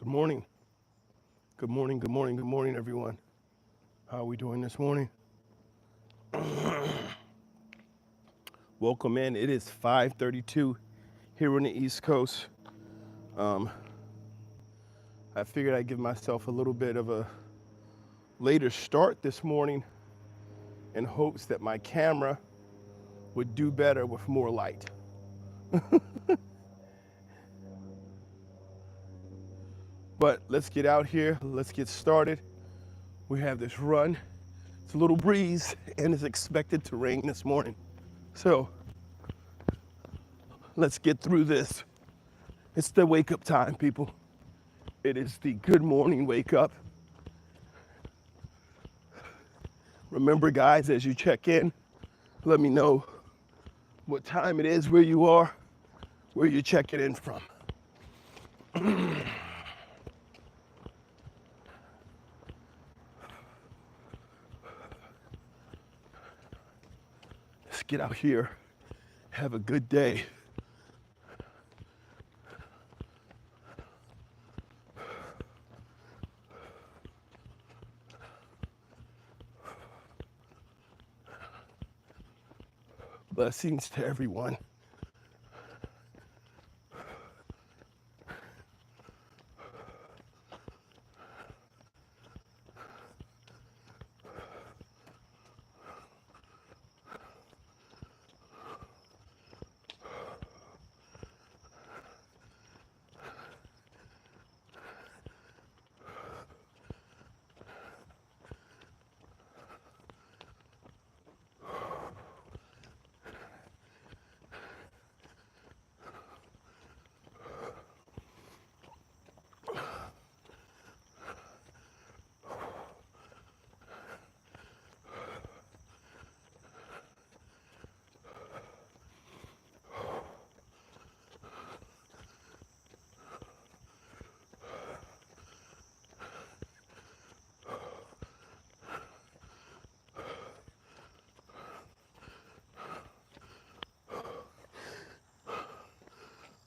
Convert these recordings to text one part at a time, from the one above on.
morning. Good morning, good morning, good morning, everyone. How are we doing this morning? Welcome in. It is 5:32 here on the East Coast. I figured I'd give myself a little bit of a later start this morning in hopes that my camera would do better with more light. But let's get out here. Let's get started. We have this run. It's a little breeze and it's expected to rain this morning. So let's get through this. It's the wake up time, people. It is the good morning wake up. Remember, guys, as you check in, let me know what time it is, where you are, where you're checking in from. Let's get out here, have a good day. Blessings to everyone.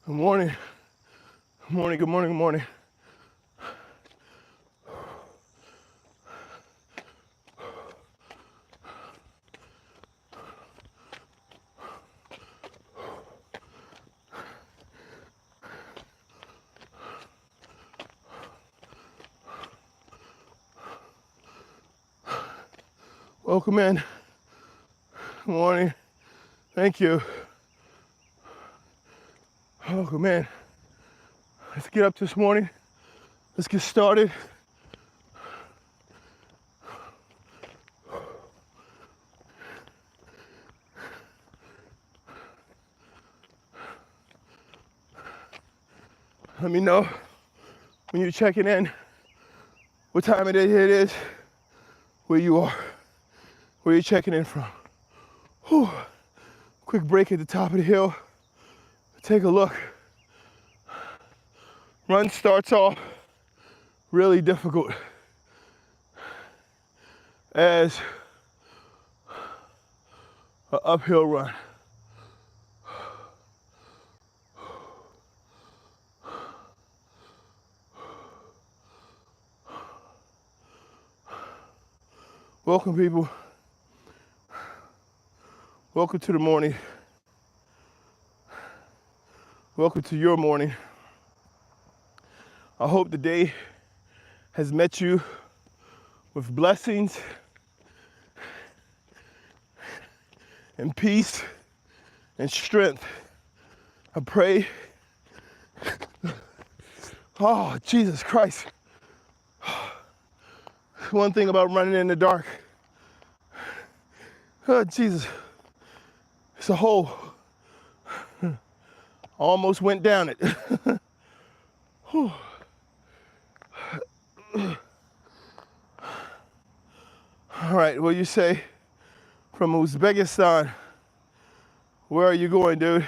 Good morning. Good morning, good morning, good morning. Welcome in. Good morning. Thank you. Welcome in. Let's get up this morning. Let's get started. Let me know when you're checking in, what time it is, where you are, where you're checking in from. Whew. Quick break at the top of the hill. Take a look. Run starts off really difficult as an uphill run. Welcome, people. Welcome to the morning. Welcome to your morning. I hope the day has met you with blessings and peace and strength. I pray. Oh, Jesus Christ. One thing about running in the dark. Oh, Jesus. It's a hole. Almost went down it. All right, what you say from Uzbekistan? Where are you going, dude?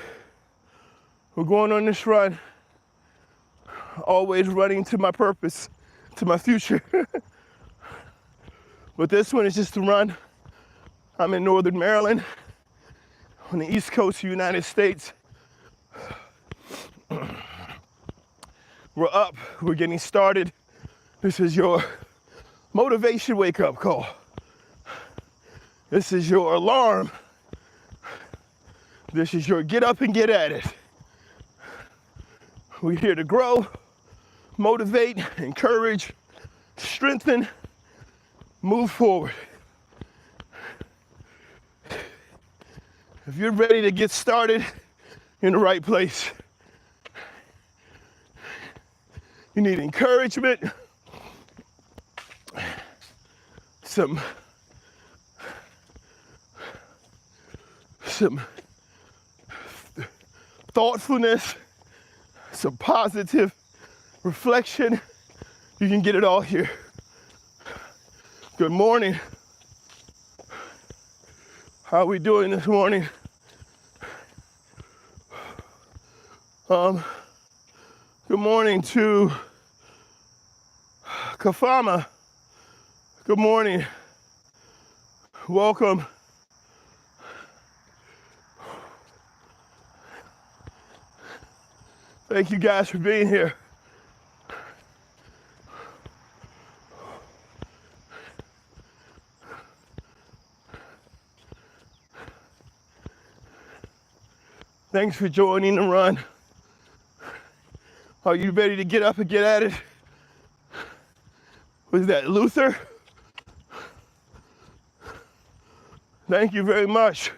We're going on this run. Always running to my purpose, to my future. But this one is just a run. I'm in Northern Maryland, on the East Coast of the United States. We're up, we're getting started. This is your motivation wake-up call. This is your alarm. This is your get up and get at it. We're here to grow, motivate, encourage, strengthen, move forward. If you're ready to get started, you're in the right place. You need encouragement, some thoughtfulness, some positive reflection. You can get it all here. Good morning. How are we doing this morning? Good morning to Kafama. Good morning. Welcome. Thank you guys for being here. Thanks for joining the run. Are you ready to get up and get at it? Was that Luther? Thank you very much.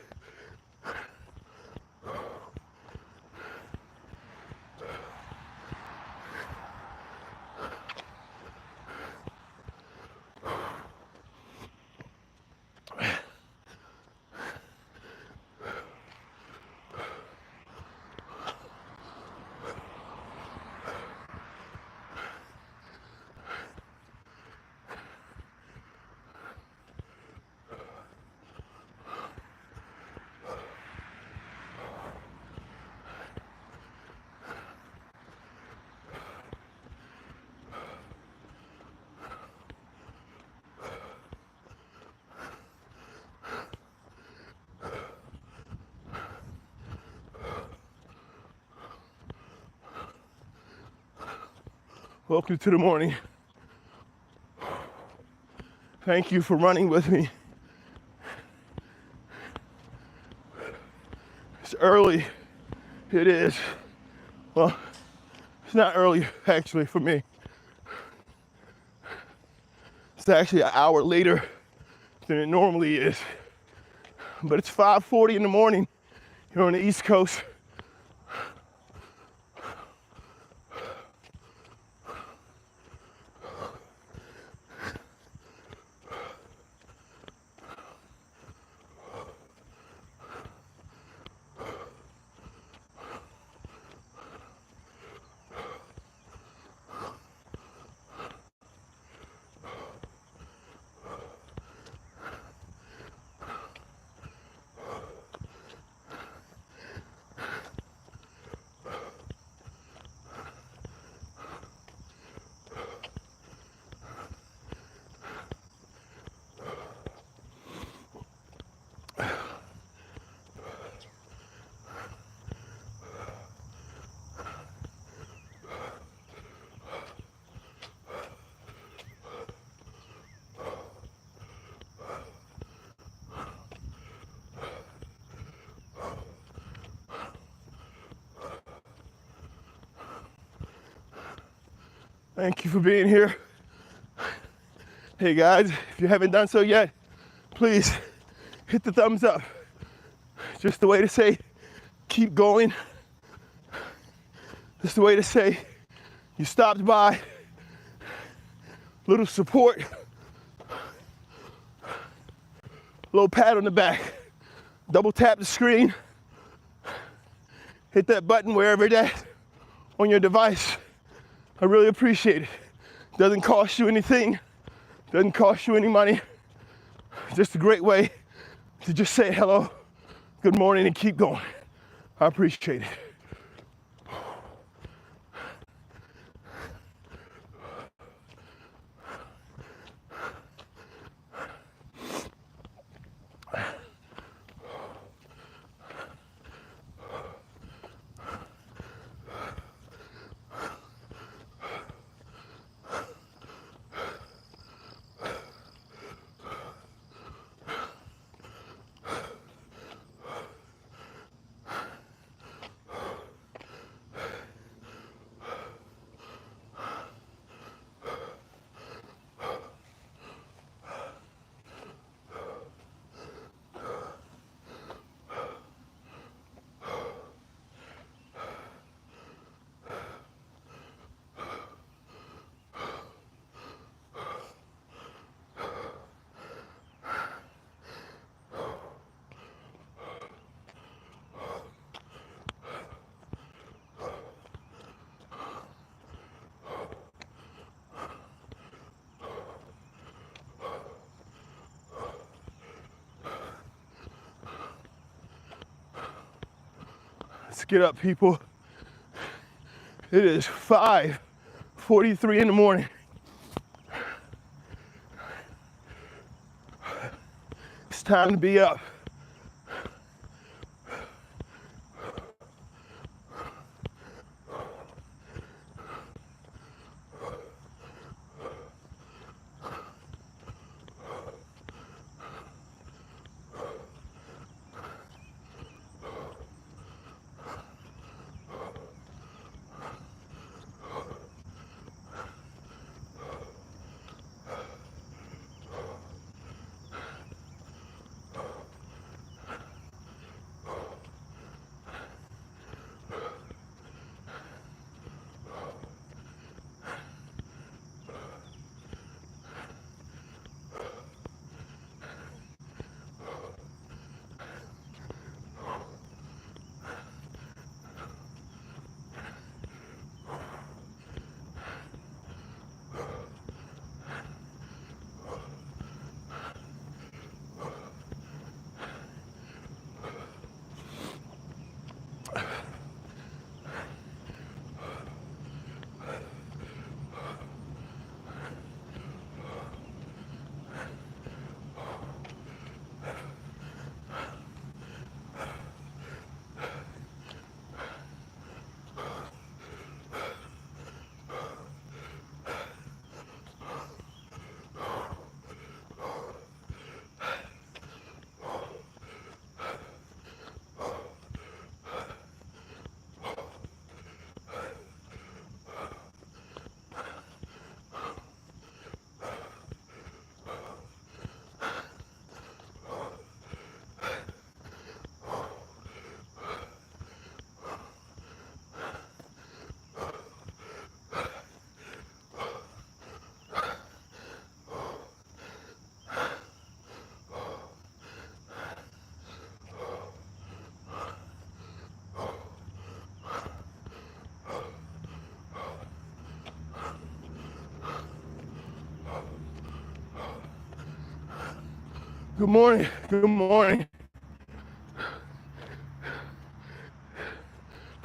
Welcome to the morning. Thank you for running with me. It's early. It is. Well, it's not early actually for me. It's actually an hour later than it normally is. But it's 5:40 in the morning here on the East Coast. Thank you for being here. Hey guys, if you haven't done so yet, please hit the thumbs up. Just the way to say, keep going. Just the way to say, you stopped by. Little support. Little pat on the back. Double tap the screen. Hit that button wherever it is on your device. I really appreciate it. Doesn't cost you anything. Doesn't cost you any money. Just a great way to just say hello, good morning, and keep going. I appreciate it. Let's get up, people. It is 5:43 in the morning. It's time to be up. Good morning, good morning.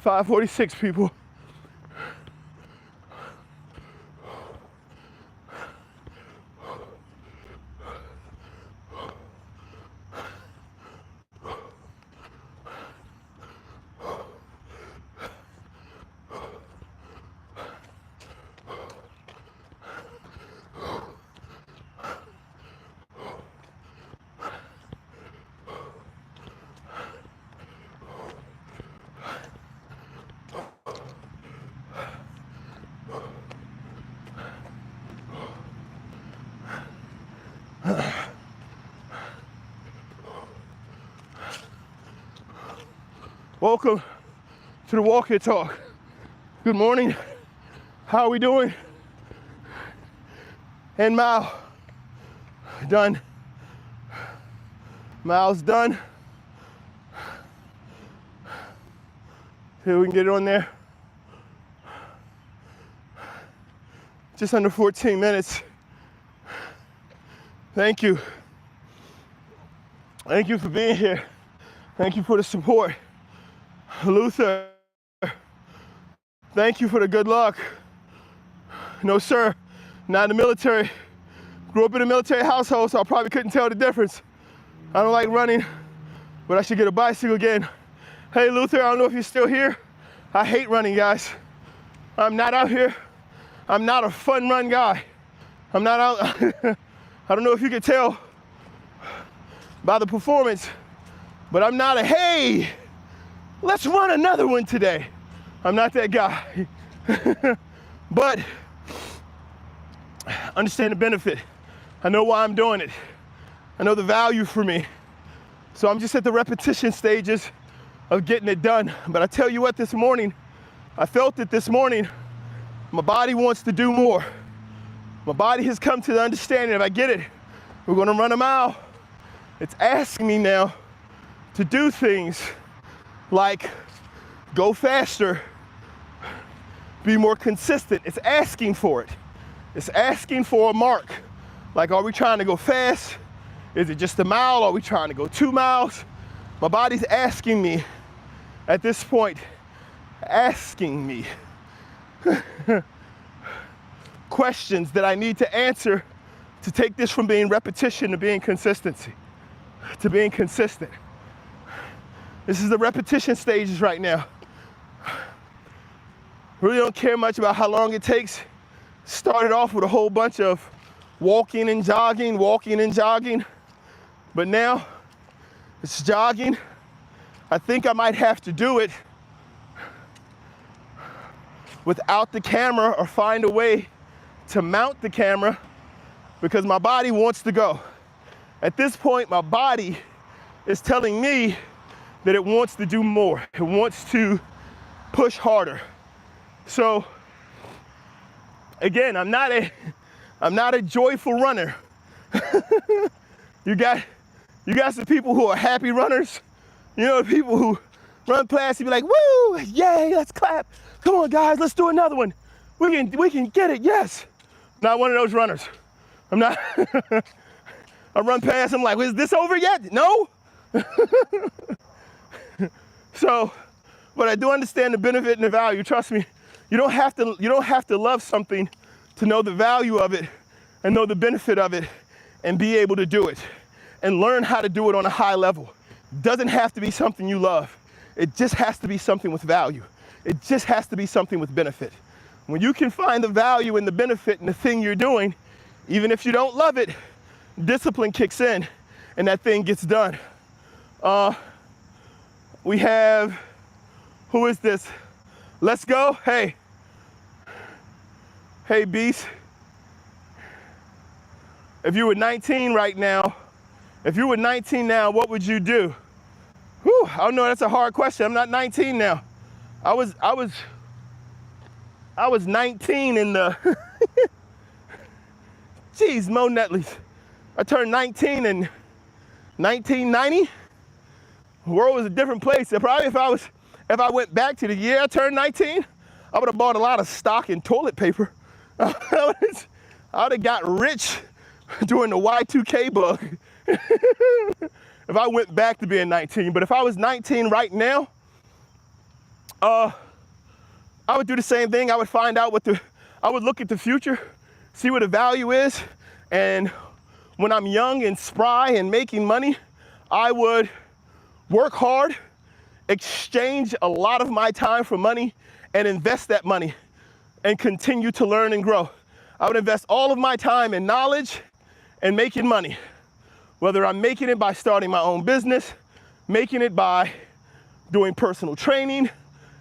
5:46, people. Welcome to the Walk Your Talk. Good morning. How are we doing? And mile done. Mile's done. Here we can get it on there. Just under 14 minutes. Thank you. Thank you for being here. Thank you for the support. Luther, thank you for the good luck. No, sir, not in the military. Grew up in a military household, so I probably couldn't tell the difference. I don't like running, but I should get a bicycle again. Hey, Luther, I don't know if you're still here. I hate running, guys. I'm not out here. I'm not a fun run guy. I'm not out. I don't know if you can tell by the performance, but I'm not a, hey, let's run another one today. I'm not that guy. But understand the benefit. I know why I'm doing it. I know the value for me. So I'm just at the repetition stages of getting it done. But I tell you what, this morning, I felt it this morning. My body wants to do more. My body has come to the understanding, if I get it, we're gonna run a mile. It's asking me now to do things like go faster, be more consistent. It's asking for it. It's asking for a mark. Like, are we trying to go fast? Is it just a mile? Are we trying to go 2 miles? My body's asking me at this point asking me questions that I need to answer to take this from being repetition to being consistency, to being consistent. This is the repetition stages right now. Really don't care much about how long it takes. Started off with a whole bunch of walking and jogging, but now it's jogging. I think I might have to do it without the camera or find a way to mount the camera because my body wants to go. At this point, my body is telling me that it wants to do more. It wants to push harder. So again, I'm not a joyful runner. You got some people who are happy runners. You know, the people who run past and be like, woo, yay, let's clap. Come on, guys, let's do another one. We can get it, yes. Not one of those runners. I'm not. I run past, I'm like, is this over yet? No. So, but I do understand the benefit and the value. Trust me, you don't have to love something to know the value of it and know the benefit of it and be able to do it and learn how to do it on a high level. Doesn't have to be something you love. It just has to be something with value. It just has to be something with benefit. When you can find the value and the benefit in the thing you're doing, even if you don't love it, discipline kicks in and that thing gets done. We have, who is this? Let's go. Hey, Beast. If you were 19 right now, what would you do? Whew, I don't know, that's a hard question. I'm not 19 now. I was 19 in the, geez, Mo Netleys. I turned 19 in 1990. The world was a different place. Probably if I went back to the year I turned 19, I would have bought a lot of stock in toilet paper. I would have got rich during the Y2K bug. If I went back to being 19, but if I was 19 right now, I would do the same thing. I would find out I would look at the future, see what the value is, and when I'm young and spry and making money, I would work hard, exchange a lot of my time for money, and invest that money and continue to learn and grow. I would invest all of my time in knowledge and making money. Whether I'm making it by starting my own business, making it by doing personal training,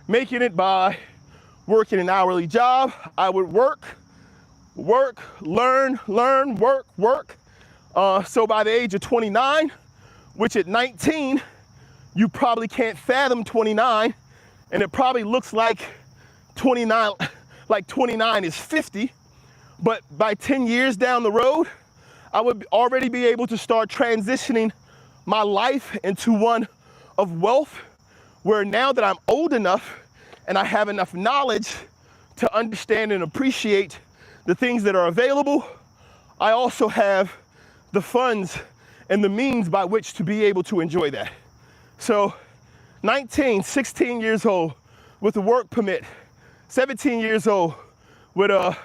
making it by working an hourly job, I would work, learn, work. So by the age of 29, which at 19, you probably can't fathom 29, and it probably looks like 29 is 50, but by 10 years down the road, I would already be able to start transitioning my life into one of wealth, where now that I'm old enough and I have enough knowledge to understand and appreciate the things that are available, I also have the funds and the means by which to be able to enjoy that. So 19, 16 years old with a work permit, 17 years old with a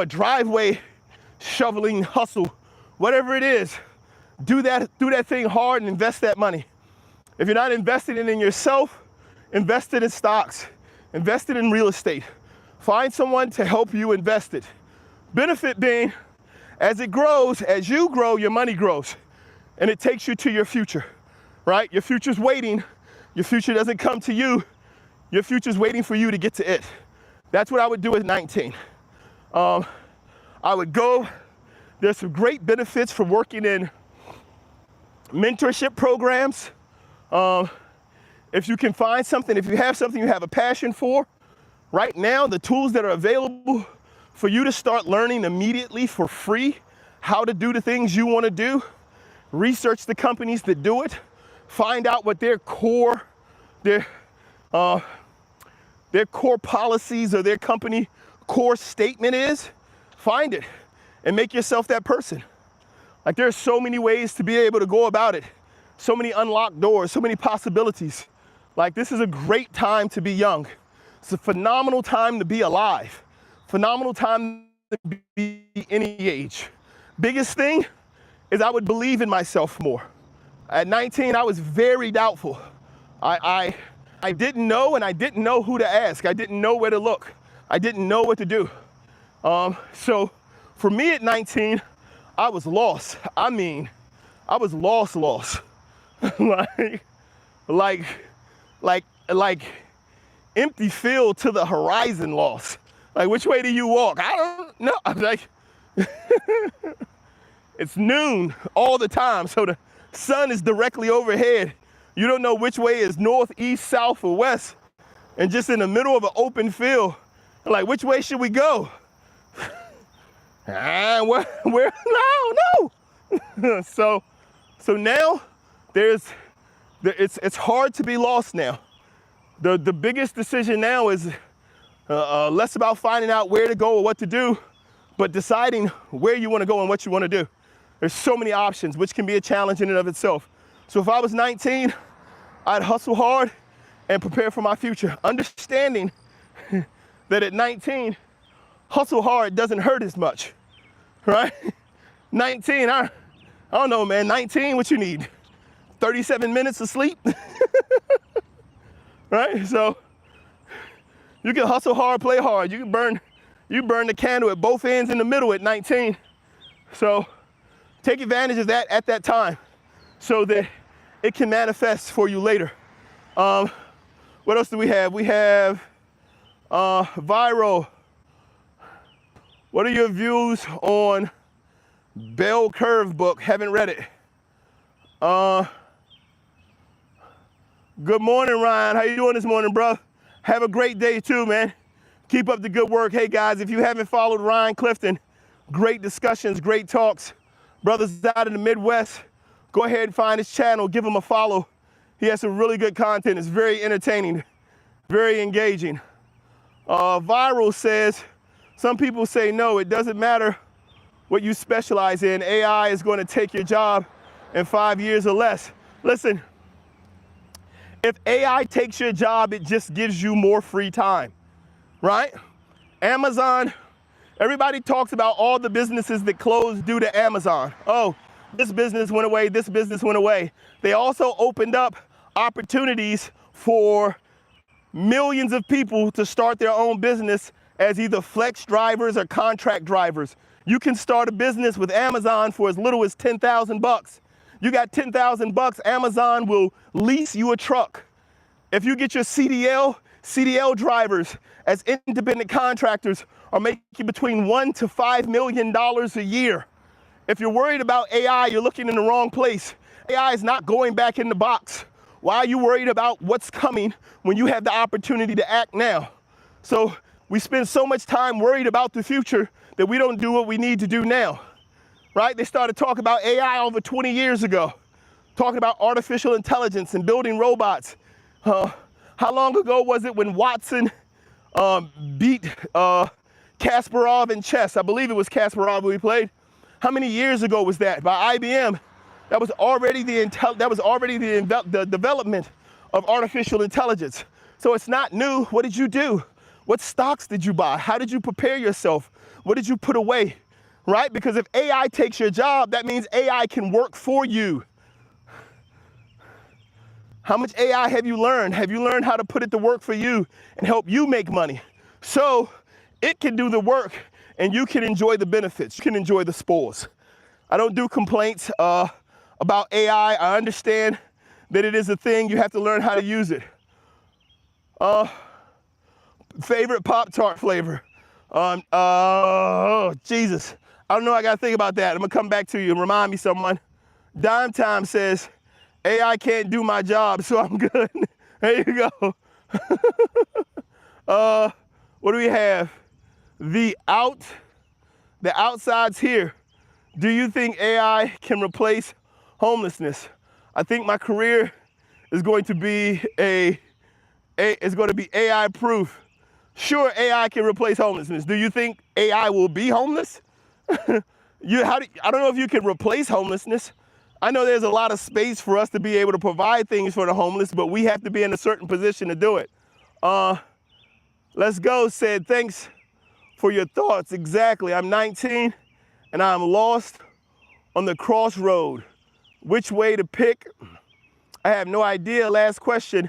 driveway shoveling hustle, whatever it is, do that thing hard and invest that money. If you're not investing it in yourself, invest it in stocks, invest it in real estate. Find someone to help you invest it. Benefit being, as it grows, as you grow, your money grows, and it takes you to your future, right? Your future's waiting. Your future doesn't come to you. Your future's waiting for you to get to it. That's what I would do at 19. I would go, there's some great benefits from working in mentorship programs. If you can find something, if you have something you have a passion for, right now, the tools that are available for you to start learning immediately for free how to do the things you want to do, research the companies that do it, find out what their core policies or their company core statement is, find it and make yourself that person. Like, there's so many ways to be able to go about it, so many unlocked doors, so many possibilities. Like, this is a great time to be young. It's a phenomenal time to be alive. Phenomenal time to be any age. Biggest thing is I would believe in myself more. At 19, I was very doubtful. I didn't know, and I didn't know who to ask. I didn't know where to look. I didn't know what to do. So for me at 19, I was lost. I mean, I was lost. like empty field to the horizon lost. Like, which way do you walk? I don't know. I'm like, it's noon all the time, so the sun is directly overhead. You don't know which way is north, east, south, or west, and just in the middle of an open field. Like, which way should we go? Where? No. So now it's hard to be lost now. The biggest decision now is less about finding out where to go or what to do, but deciding where you want to go and what you want to do. There's so many options, which can be a challenge in and of itself. So if I was 19, I'd hustle hard and prepare for my future, understanding that at 19, hustle hard doesn't hurt as much, right? 19, I don't know, man. 19, what you need? 37 minutes of sleep, right? So you can hustle hard, play hard. You burn the candle at both ends in the middle at 19. So take advantage of that at that time so that it can manifest for you later. What else do we have? We have viral. What are your views on Bell Curve book? Haven't read it. Good morning, Ryan. How you doing this morning, bro? Have a great day too, man. Keep up the good work. Hey guys, if you haven't followed Ryan Clifton, great discussions, great talks. Brothers out in the Midwest, go ahead and find his channel, give him a follow. He has some really good content. It's very entertaining, very engaging. Viral says, some people say no, it doesn't matter what you specialize in. AI is going to take your job in 5 years or less. Listen, if AI takes your job, it just gives you more free time, right? Amazon, everybody talks about all the businesses that closed due to Amazon. Oh, this business went away, this business went away. They also opened up opportunities for millions of people to start their own business as either flex drivers or contract drivers. You can start a business with Amazon for as little as 10,000 bucks. You got 10,000 bucks, Amazon will lease you a truck. If you get your CDL drivers as independent contractors are making between $1 to $5 million a year. If you're worried about AI, you're looking in the wrong place. AI is not going back in the box. Why are you worried about what's coming when you have the opportunity to act now? So we spend so much time worried about the future that we don't do what we need to do now, right? They started talking about AI over 20 years ago, talking about artificial intelligence and building robots. How long ago was it when Watson beat Kasparov in chess? I believe it was Kasparov who he played. How many years ago was that? By IBM. That was already the development of artificial intelligence. So it's not new. What did you do? What stocks did you buy? How did you prepare yourself? What did you put away? Right? Because if AI takes your job, that means AI can work for you. How much AI have you learned? Have you learned how to put it to work for you and help you make money? So it can do the work and you can enjoy the benefits. You can enjoy the spoils. I don't do complaints about AI. I understand that it is a thing. You have to learn how to use it. Favorite Pop-Tart flavor? Oh, Jesus. I don't know. I got to think about that. I'm going to come back to you and remind me, someone. Dime Time says, AI can't do my job, so I'm good. There you go. What do we have? The outside's here. Do you think AI can replace homelessness? I think my career is going to be AI proof. Sure, AI can replace homelessness. Do you think AI will be homeless? I don't know if you can replace homelessness. I know there's a lot of space for us to be able to provide things for the homeless, but we have to be in a certain position to do it. Let's Go said, thanks for your thoughts. Exactly. I'm 19 and I'm lost on the crossroad. Which way to pick? I have no idea. Last question.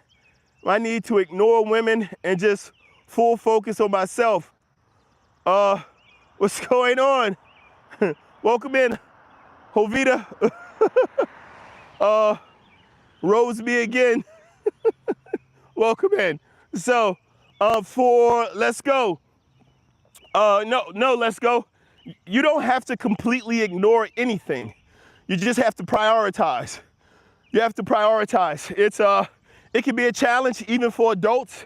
I need to ignore women and just full focus on myself. What's going on? Welcome in, Jovita. Rose me again. Welcome in. So, for Let's Go. No, Let's Go. You don't have to completely ignore anything. You just have to prioritize. You have to prioritize. It can be a challenge even for adults.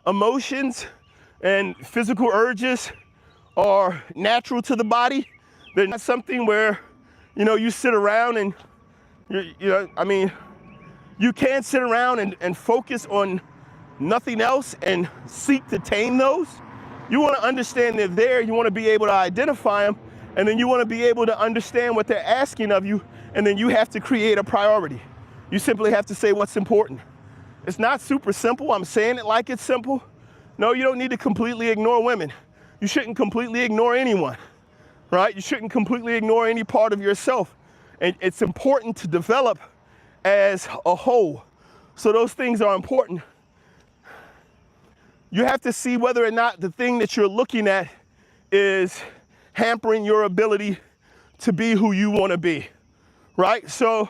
Emotions and physical urges are natural to the body. They're not something where, you sit around and, you can't sit around and focus on nothing else and seek to tame those. You want to understand they're there. You want to be able to identify them. And then you want to be able to understand what they're asking of you. And then you have to create a priority. You simply have to say what's important. It's not super simple. I'm saying it like it's simple. No, you don't need to completely ignore women. You shouldn't completely ignore anyone, right? You shouldn't completely ignore any part of yourself. And it's important to develop as a whole. So those things are important. You have to see whether or not the thing that you're looking at is hampering your ability to be who you want to be, right? So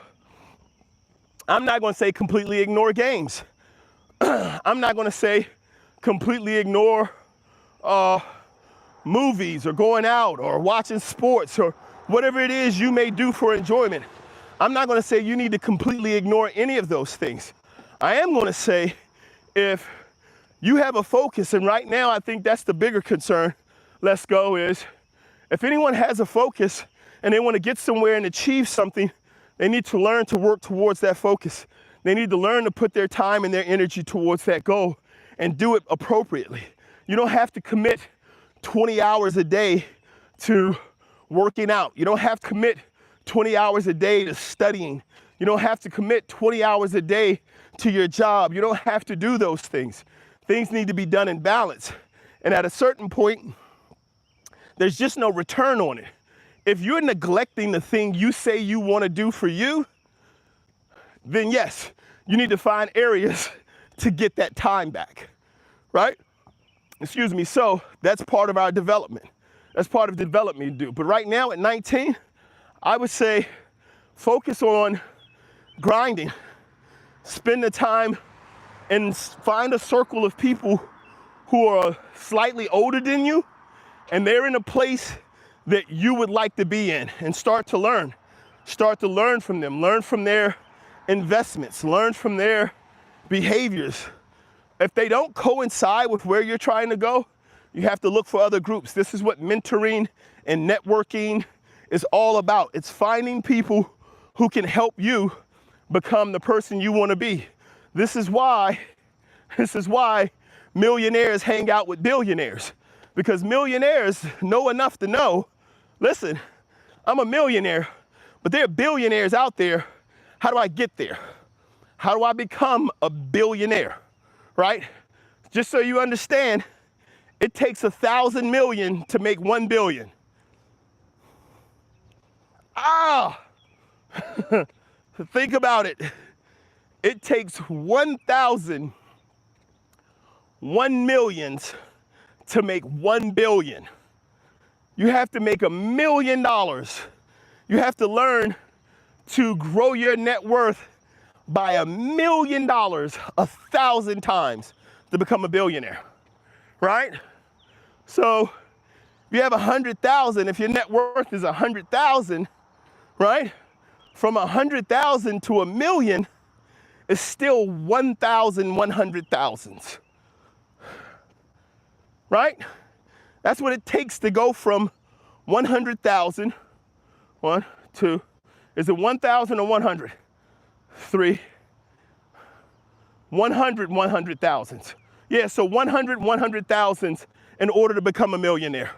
I'm not going to say completely ignore games. I'm not going to say completely ignore movies or going out or watching sports or whatever it is you may do for enjoyment. I'm not going to say you need to completely ignore any of those things. I am going to say if you have a focus, and right now I think that's the bigger concern, Let's Go, is if anyone has a focus and they want to get somewhere and achieve something, they need to learn to work towards that focus. They need to learn to put their time and their energy towards that goal and do it appropriately. You don't have to commit 20 hours a day to working out. You don't have to commit 20 hours a day to studying. You don't have to commit 20 hours a day to your job. You don't have to do those things. Things need to be done in balance. And at a certain point, there's just no return on it. If you're neglecting the thing you say you want to do for you, then yes, you need to find areas to get that time back, right? Excuse me. So that's part of our development. That's part of development you do. But right now at 19, I would say focus on grinding. Spend the time and find a circle of people who are slightly older than you, and they're in a place that you would like to be in, and start to learn. Start to learn from them. Learn from their investments. Learn from their behaviors. If they don't coincide with where you're trying to go, you have to look for other groups. This is what mentoring and networking is all about. It's finding people who can help you become the person you want to be. This is why millionaires hang out with billionaires, because millionaires know enough to know, listen, I'm a millionaire, but there are billionaires out there. How do I get there? How do I become a billionaire, right? Just so you understand, it takes 1,000 million to make 1 billion. Think about it. It takes 1,000 millions to make 1 billion. You have to make $1 million. You have to learn to grow your net worth by $1 million 1,000 times to become a billionaire, right? So if you have 100,000, if your net worth is 100,000, right? From 100,000 to 1 million is still 1,100,000s, right? That's what it takes to go from 100,000, 1, 2, is it 1,000 or 100? 3, 100,000s. Yeah, so 100,000s in order to become a millionaire.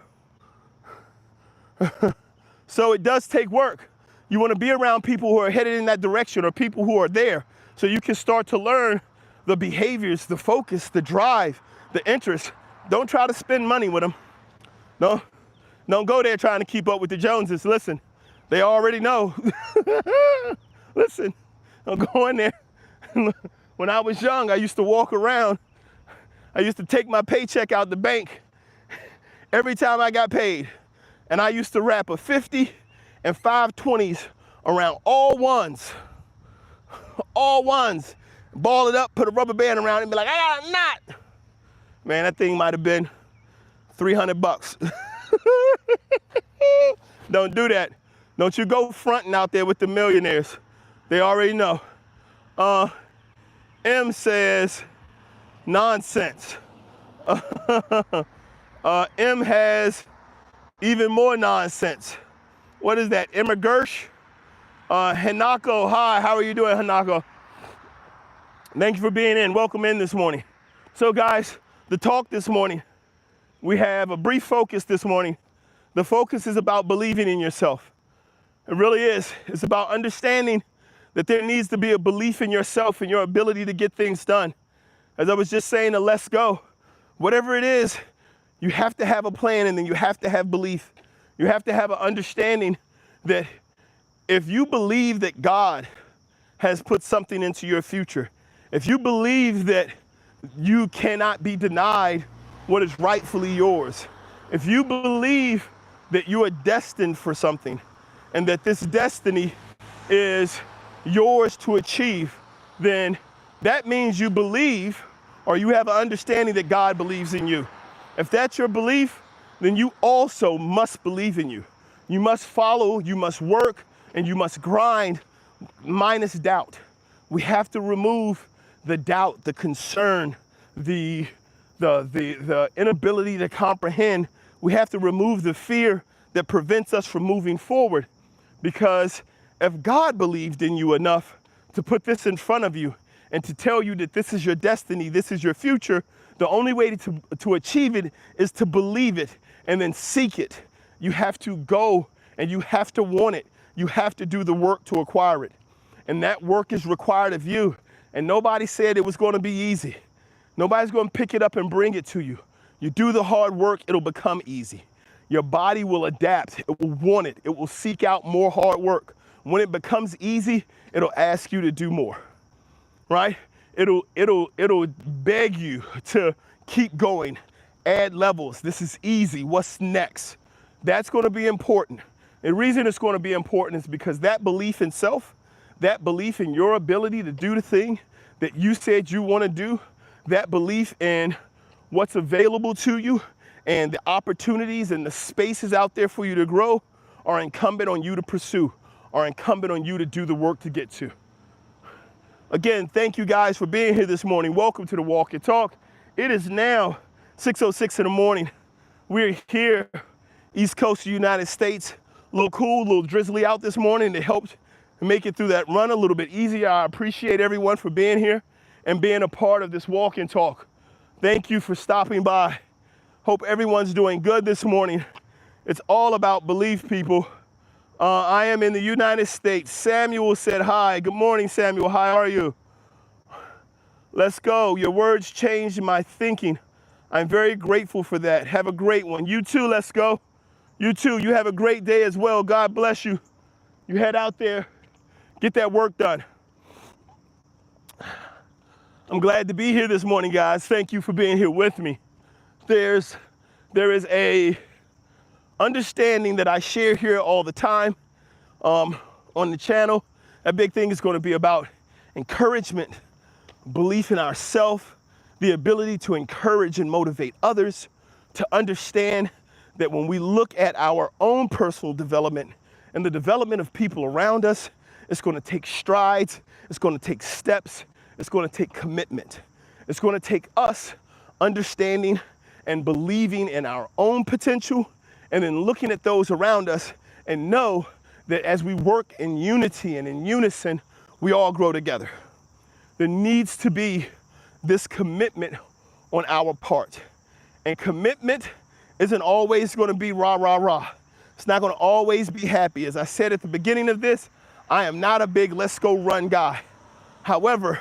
So it does take work. You want to be around people who are headed in that direction or people who are there so you can start to learn the behaviors, the focus, the drive, the interest. Don't try to spend money with them. No, don't go there trying to keep up with the Joneses. Listen, they already know. Listen, don't go in there. When I was young, I used to walk around. I used to take my paycheck out the bank every time I got paid. And I used to wrap a 50 and 5 20s around all ones, ball it up, put a rubber band around it and be like, I got a knot. Man, that thing might've been $300. Don't do that. Don't you go fronting out there with the millionaires. They already know. M says, nonsense. M has even more nonsense. What is that, Emma Gersh? Hanako, hi, how are you doing, Hanako? Thank you for being in, welcome in this morning. So guys, the talk this morning, we have a brief focus this morning. The focus is about believing in yourself. It really is. It's about understanding that there needs to be a belief in yourself and your ability to get things done. As I was just saying to Let's Go, whatever it is, you have to have a plan and then you have to have belief. You have to have an understanding that if you believe that God has put something into your future, if you believe that you cannot be denied what is rightfully yours, if you believe that you are destined for something and that this destiny is yours to achieve, then that means you believe or you have an understanding that God believes in you. If that's your belief, then you also must believe in you. You must follow, you must work, and you must grind minus doubt. We have to remove the doubt, the concern, the inability to comprehend. We have to remove the fear that prevents us from moving forward. Because if God believed in you enough to put this in front of you and to tell you that this is your destiny, this is your future, the only way to achieve it is to believe it and then seek it. You have to go and you have to want it. You have to do the work to acquire it. And that work is required of you. And nobody said it was going to be easy. Nobody's going to pick it up and bring it to you. You do the hard work, it'll become easy. Your body will adapt, it will want it, it will seek out more hard work. When it becomes easy, it'll ask you to do more, right? It'll beg you to keep going, add levels. This is easy, what's next? That's gonna be important. The reason it's gonna be important is because that belief in self, that belief in your ability to do the thing that you said you wanna do, that belief in what's available to you and the opportunities and the spaces out there for you to grow are incumbent on you to pursue, are incumbent on you to do the work to get to. Again, thank you guys for being here this morning. Welcome to the Walk and Talk. It is now 6:06 in the morning. We're here, East Coast of the United States. A little cool, a little drizzly out this morning to help make it through that run a little bit easier. I appreciate everyone for being here and being a part of this Walk and Talk. Thank you for stopping by. Hope everyone's doing good this morning. It's all about belief, people. I am in the United States. Samuel said hi. Good morning, Samuel. How are you? Let's go. Your words changed my thinking. I'm very grateful for that. Have a great one. You too, let's go. You too, you have a great day as well. God bless you. You head out there, get that work done. I'm glad to be here this morning, guys. Thank you for being here with me. There is a understanding that I share here all the time on the channel. That big thing is going to be about encouragement, belief in ourselves, the ability to encourage and motivate others, to understand that when we look at our own personal development and the development of people around us, it's going to take strides, it's going to take steps, it's going to take commitment. It's going to take us understanding and believing in our own potential and then looking at those around us and know that as we work in unity and in unison, we all grow together. There needs to be this commitment on our part. And commitment isn't always going to be rah, rah, rah. It's not going to always be happy. As I said at the beginning of this, I am not a big let's go run guy. However,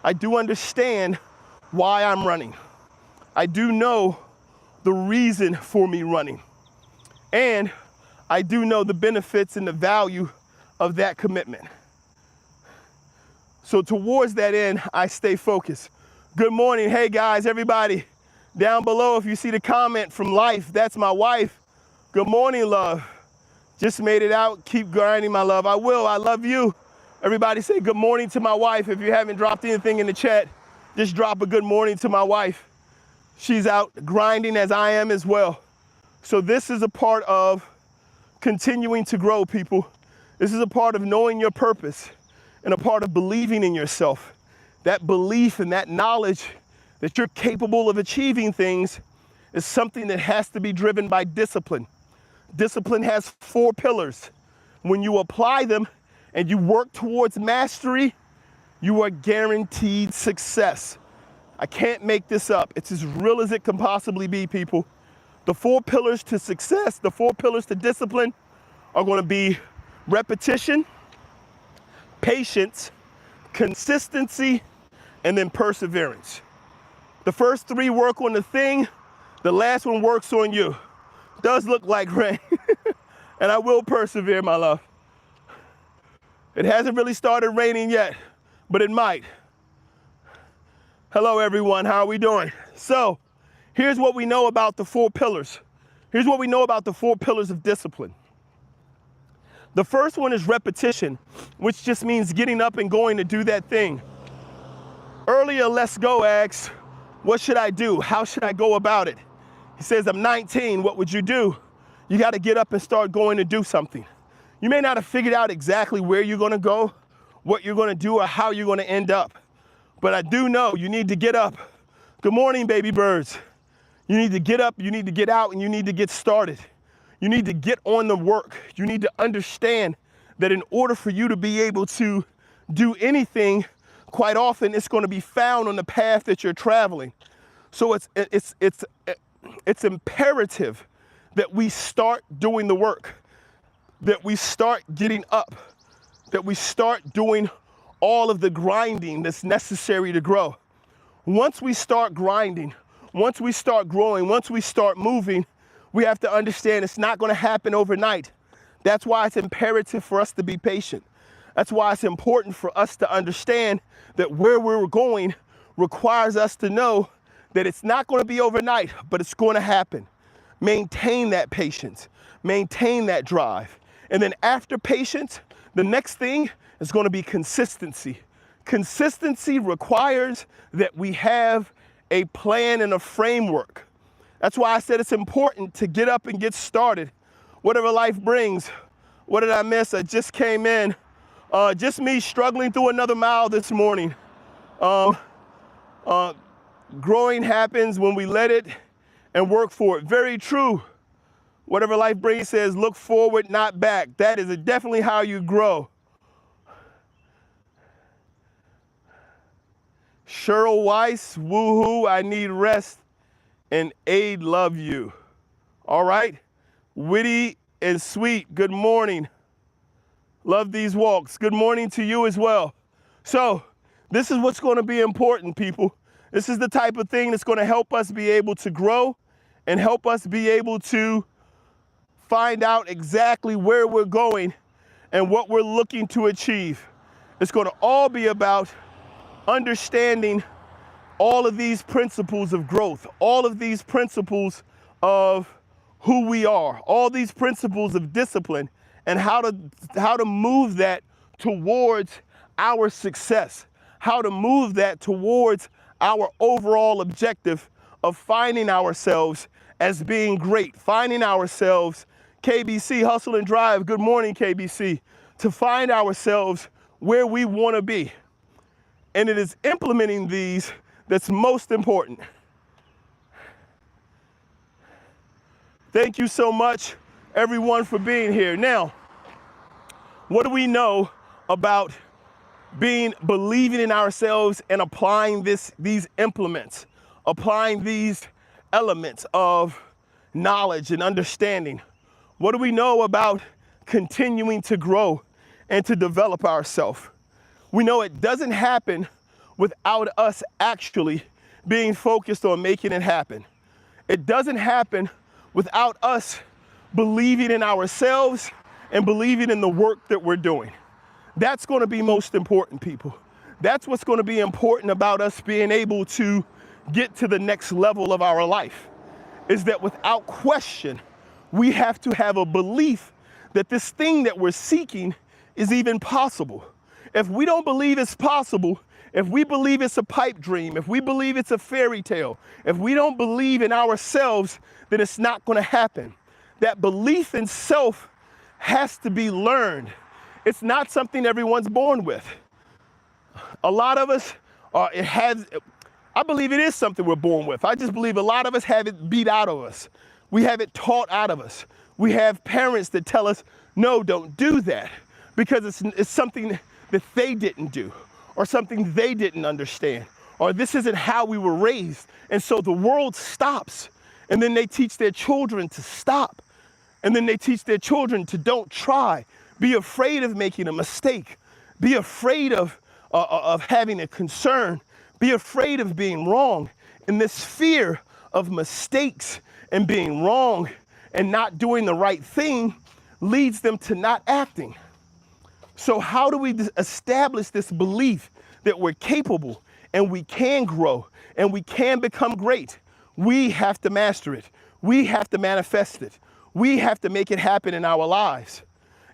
I do understand why I'm running. I do know the reason for me running. And I do know the benefits and the value of that commitment. So towards that end, I stay focused. Good morning. Hey guys, everybody down below, if you see the comment from Life, that's my wife. Good morning, love. Just made it out. Keep grinding, my love. I will. I love you. Everybody say good morning to my wife. If you haven't dropped anything in the chat, just drop a good morning to my wife. She's out grinding as I am as well. So this is a part of continuing to grow, people. This is a part of knowing your purpose and a part of believing in yourself. That belief and that knowledge that you're capable of achieving things is something that has to be driven by discipline. Discipline has 4 pillars. When you apply them and you work towards mastery, you are guaranteed success. I can't make this up. It's as real as it can possibly be, people. The 4 pillars to success, the 4 pillars to discipline are going to be repetition, patience, consistency, and then perseverance. The first 3 work on the thing, the last one works on you. Does look like rain. And I will persevere, my love. It hasn't really started raining yet, but it might. Hello, everyone. How are we doing? So, here's what we know about the 4 pillars. Here's what we know about the 4 pillars of discipline. The first one is repetition, which just means getting up and going to do that thing. Earlier, Let's Go asks, what should I do? How should I go about it? He says, I'm 19. What would you do? You got to get up and start going to do something. You may not have figured out exactly where you're going to go, what you're going to do, or how you're going to end up. But I do know you need to get up. Good morning, baby birds. You need to get up, you need to get out, and you need to get started. You need to get on the work. You need to understand that in order for you to be able to do anything, quite often it's going to be found on the path that you're traveling. So it's imperative that we start doing the work, that we start getting up, that we start doing all of the grinding that's necessary to grow. Once we start grinding, once we start growing, once we start moving, we have to understand it's not going to happen overnight. That's why it's imperative for us to be patient. That's why it's important for us to understand that where we're going requires us to know that it's not going to be overnight, but it's going to happen. Maintain that patience, maintain that drive. And then after patience, the next thing is going to be consistency. Consistency requires that we have a plan and a framework. That's why I said it's important to get up and get started. Whatever life brings. What did I miss? I just came in. Just me struggling through another mile this morning. Growing happens when we let it and work for it. Very true. Whatever life brings says, look forward, not back. That is definitely how you grow. Cheryl Weiss, woohoo, I need rest, and Aid, love you. All right. Witty and sweet, good morning. Love these walks. Good morning to you as well. So this is what's going to be important, people. This is the type of thing that's going to help us be able to grow and help us be able to find out exactly where we're going and what we're looking to achieve. It's going to all be about understanding all of these principles of growth, all of these principles of who we are, all these principles of discipline, and how to move that towards our success, how to move that towards our overall objective of finding ourselves as being great, finding ourselves, KBC, hustle and drive, good morning, KBC, to find ourselves where we want to be. And it is implementing these that's most important. Thank you so much, everyone, for being here. Now, what do we know about believing in ourselves and applying these implements, applying these elements of knowledge and understanding? What do we know about continuing to grow and to develop ourselves? We know it doesn't happen without us actually being focused on making it happen. It doesn't happen without us believing in ourselves and believing in the work that we're doing. That's going to be most important, people. That's what's going to be important about us being able to get to the next level of our life, is that without question, we have to have a belief that this thing that we're seeking is even possible. If we don't believe it's possible, if we believe it's a pipe dream, if we believe it's a fairy tale, if we don't believe in ourselves, then it's not going to happen. That belief in self has to be learned. It's not something everyone's born with. A lot of us, I believe it is something we're born with. I just believe a lot of us have it beat out of us. We have it taught out of us. We have parents that tell us, no, don't do that, because it's something that they didn't do, or something they didn't understand, or this isn't how we were raised. And so the world stops, and then they teach their children to stop. And then they teach their children to don't try, be afraid of making a mistake, be afraid of having a concern, be afraid of being wrong. And this fear of mistakes and being wrong and not doing the right thing leads them to not acting. So how do we establish this belief that we're capable and we can grow and we can become great? We have to master it. We have to manifest it. We have to make it happen in our lives.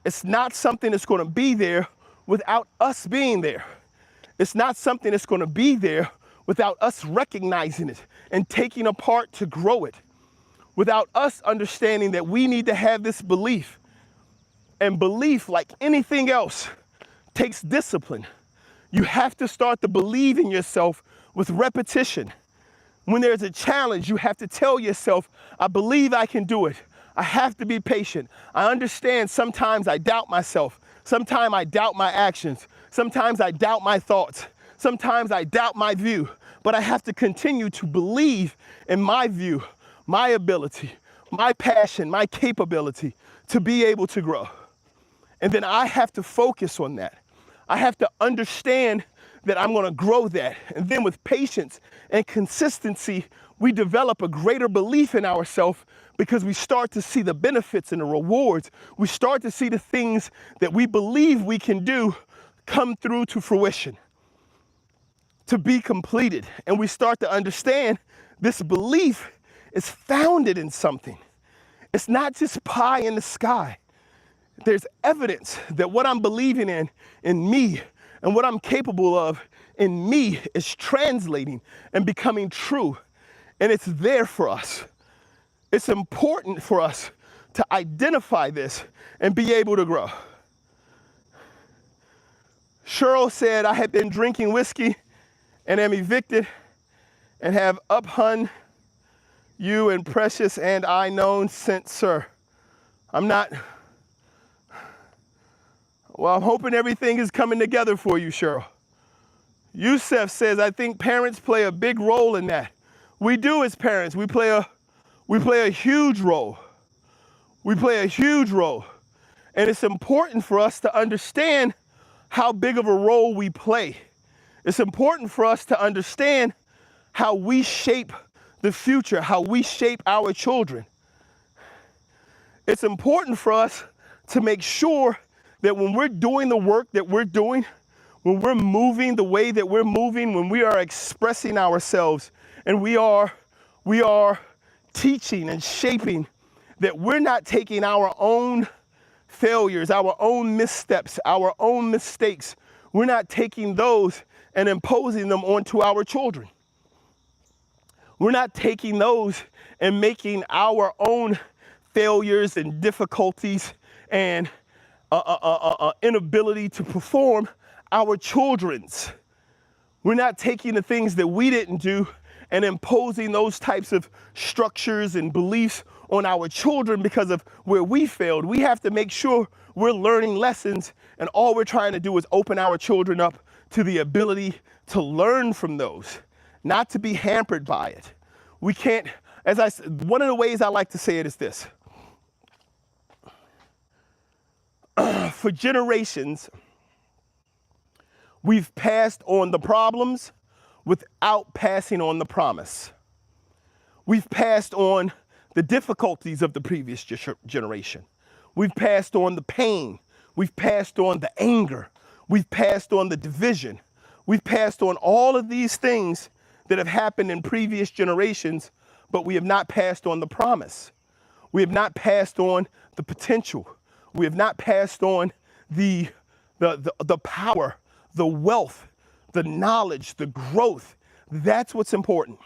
It's not something that's going to be there without us being there. It's not something that's going to be there without us recognizing it and taking a part to grow it. Without us understanding that we need to have this belief. And belief, like anything else, takes discipline. You have to start to believe in yourself with repetition. When there's a challenge, you have to tell yourself, I believe I can do it. I have to be patient. I understand sometimes I doubt myself. Sometimes I doubt my actions. Sometimes I doubt my thoughts. Sometimes I doubt my view. But I have to continue to believe in my view, my ability, my passion, my capability to be able to grow. And then I have to focus on that. I have to understand that I'm going to grow that. And then with patience and consistency, we develop a greater belief in ourselves, because we start to see the benefits and the rewards. We start to see the things that we believe we can do come through to fruition, to be completed. And we start to understand this belief is founded in something. It's not just pie in the sky. There's evidence that what I'm believing in me, and what I'm capable of in me is translating and becoming true. And it's there for us. It's important for us to identify this and be able to grow. Cheryl said, I had been drinking whiskey and am evicted and have uphung you and Precious and I known since, sir. I'm hoping everything is coming together for you, Cheryl. Yusef says, I think parents play a big role in that. We do as parents. We play a huge role. We play a huge role. And it's important for us to understand how big of a role we play. It's important for us to understand how we shape the future, how we shape our children. It's important for us to make sure that when we're doing the work that we're doing, when we're moving the way that we're moving, when we are expressing ourselves and we are teaching and shaping, that we're not taking our own failures, our own missteps, our own mistakes. We're not taking those and imposing them onto our children. We're not taking those and making our own failures and difficulties and inability to perform our children's. We're not taking the things that we didn't do and imposing those types of structures and beliefs on our children because of where we failed. We have to make sure we're learning lessons, and all we're trying to do is open our children up to the ability to learn from those, not to be hampered by it. We can't, one of the ways I like to say it is this. For generations, we've passed on the problems without passing on the promise. We've passed on the difficulties of the previous generation. We've passed on the pain. We've passed on the anger. We've passed on the division. We've passed on all of these things that have happened in previous generations, but we have not passed on the promise. We have not passed on the potential. We have not passed on the power, the wealth, the knowledge, the growth. That's what's important.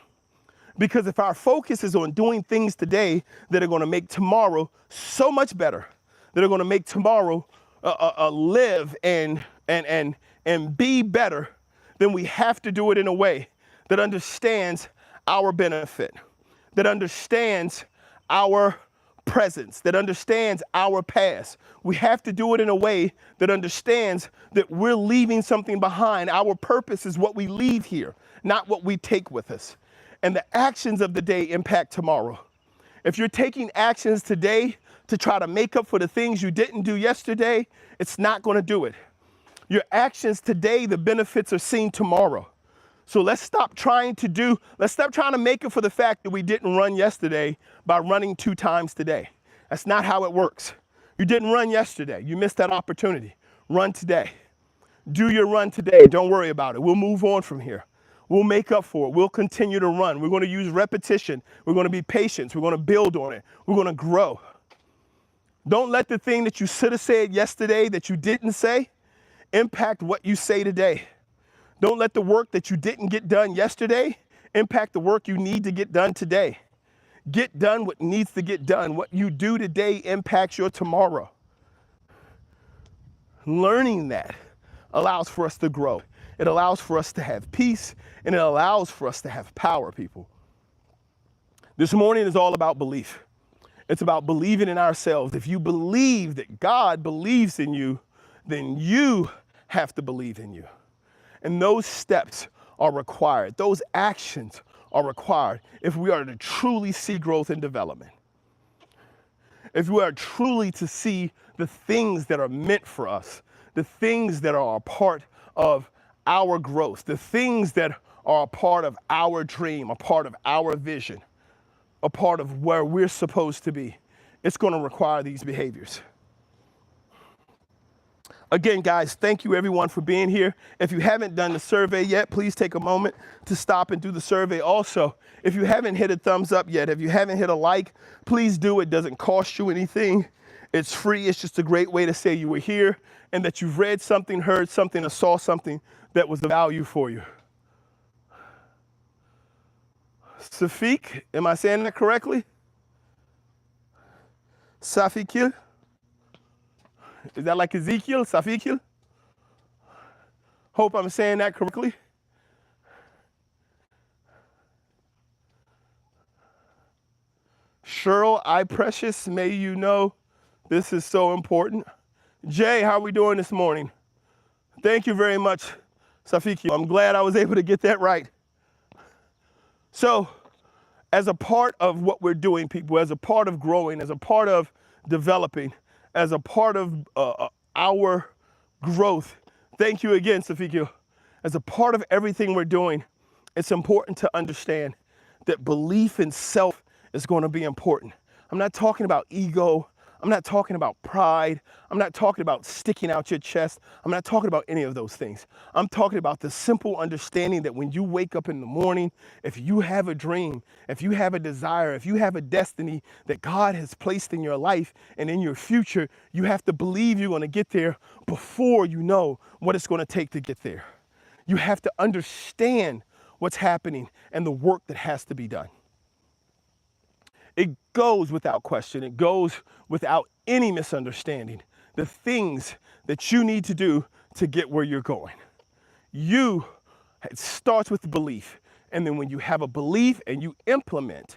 Because if our focus is on doing things today that are going to make tomorrow so much better, that are going to make tomorrow live and be better, then we have to do it in a way that understands our benefit, that understands our presence, that understands our past. We have to do it in a way that understands that we're leaving something behind. Our purpose is what we leave here, not what we take with us. And the actions of the day impact tomorrow. If you're taking actions today to try to make up for the things you didn't do yesterday, it's not going to do it. Your actions today, the benefits are seen tomorrow. So let's stop trying to make up for the fact that we didn't run yesterday by running 2 times today. That's not how it works. You didn't run yesterday. You missed that opportunity. Run today. Do your run today. Don't worry about it. We'll move on from here. We'll make up for it. We'll continue to run. We're going to use repetition. We're going to be patient. We're going to build on it. We're going to grow. Don't let the thing that you should have said yesterday that you didn't say impact what you say today. Don't let the work that you didn't get done yesterday impact the work you need to get done today. Get done what needs to get done. What you do today impacts your tomorrow. Learning that allows for us to grow. It allows for us to have peace, and it allows for us to have power, people. This morning is all about belief. It's about believing in ourselves. If you believe that God believes in you, then you have to believe in you. And those steps are required. Those actions are required if we are to truly see growth and development. If we are truly to see the things that are meant for us, the things that are a part of our growth, the things that are a part of our dream, a part of our vision, a part of where we're supposed to be, it's going to require these behaviors. Again, guys, thank you everyone for being here. If you haven't done the survey yet, please take a moment to stop and do the survey. Also, if you haven't hit a thumbs up yet, if you haven't hit a like, please do. It doesn't cost you anything. It's free. It's just a great way to say you were here and that you've read something, heard something, or saw something that was of value for you. Safiq, am I saying that correctly? Safikil? Is that like Ezekiel, Safikil? Hope I'm saying that correctly. Cheryl, I precious, may you know this is so important. Jay, how are we doing this morning? Thank you very much, Safikil. I'm glad I was able to get that right. So, as a part of what we're doing, people, as a part of growing, as a part of developing, as a part of our growth, thank you again, Safikio. As a part of everything we're doing, it's important to understand that belief in self is going to be important. I'm not talking about ego. I'm not talking about pride. I'm not talking about sticking out your chest. I'm not talking about any of those things. I'm talking about the simple understanding that when you wake up in the morning, if you have a dream, if you have a desire, if you have a destiny that God has placed in your life and in your future, you have to believe you're going to get there before you know what it's going to take to get there. You have to understand what's happening and the work that has to be done. It goes without question. It goes without any misunderstanding. The things that you need to do to get where you're going. It starts with belief. And then when you have a belief and you implement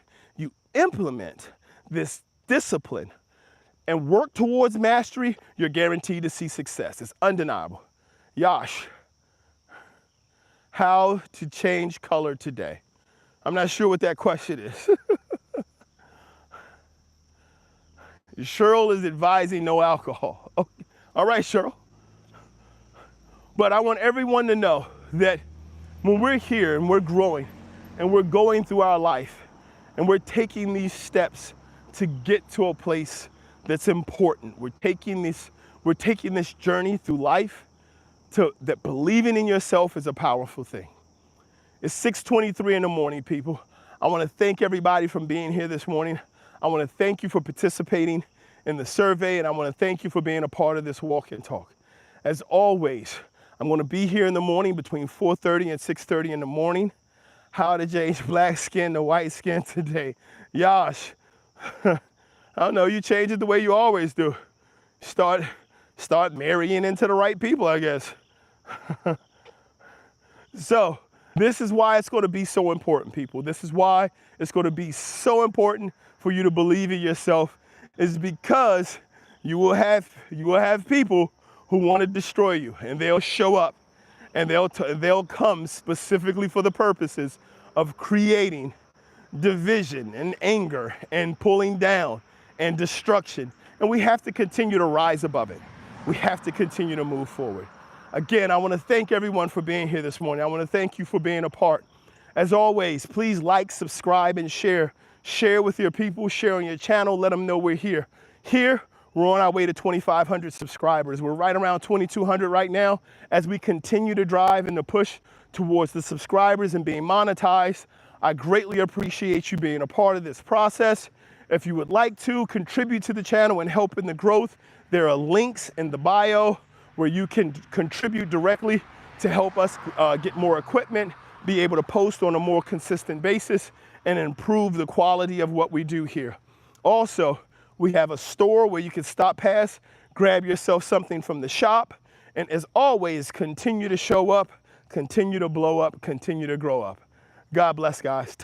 this discipline and work towards mastery, you're guaranteed to see success. It's undeniable. Yash, how to change color today? I'm not sure what that question is. Cheryl is advising no alcohol. All right, Cheryl. But I want everyone to know that when we're here and we're growing and we're going through our life and we're taking these steps to get to a place that's important, we're taking this journey through life that believing in yourself is a powerful thing. It's 6:23 in the morning, people. I want to thank everybody for being here this morning. I want to thank you for participating in the survey, and I want to thank you for being a part of this walk and talk. As always, I'm going to be here in the morning between 4:30 and 6:30 in the morning. How to change black skin to white skin today. Yash, I don't know, you change it the way you always do. Start marrying into the right people, I guess. So this is why it's going to be so important, people. This is why it's going to be so important for you to believe in yourself, is because you will have people who want to destroy you, and they'll show up, and they'll come specifically for the purposes of creating division and anger and pulling down and destruction. And we have to continue to rise above it. We have to continue to move forward. Again, I want to thank everyone for being here this morning. I want to thank you for being a part. As always, please like, subscribe, and share. Share with your people, share on your channel, let them know we're here. Here, we're on our way to 2,500 subscribers. We're right around 2,200 right now as we continue to drive and to push towards the subscribers and being monetized. I greatly appreciate you being a part of this process. If you would like to contribute to the channel and help in the growth, there are links in the bio where you can contribute directly to help us get more equipment, be able to post on a more consistent basis, and improve the quality of what we do here. Also, we have a store where you can stop past, grab yourself something from the shop, and as always, continue to show up, continue to blow up, continue to grow up. God bless, guys. Take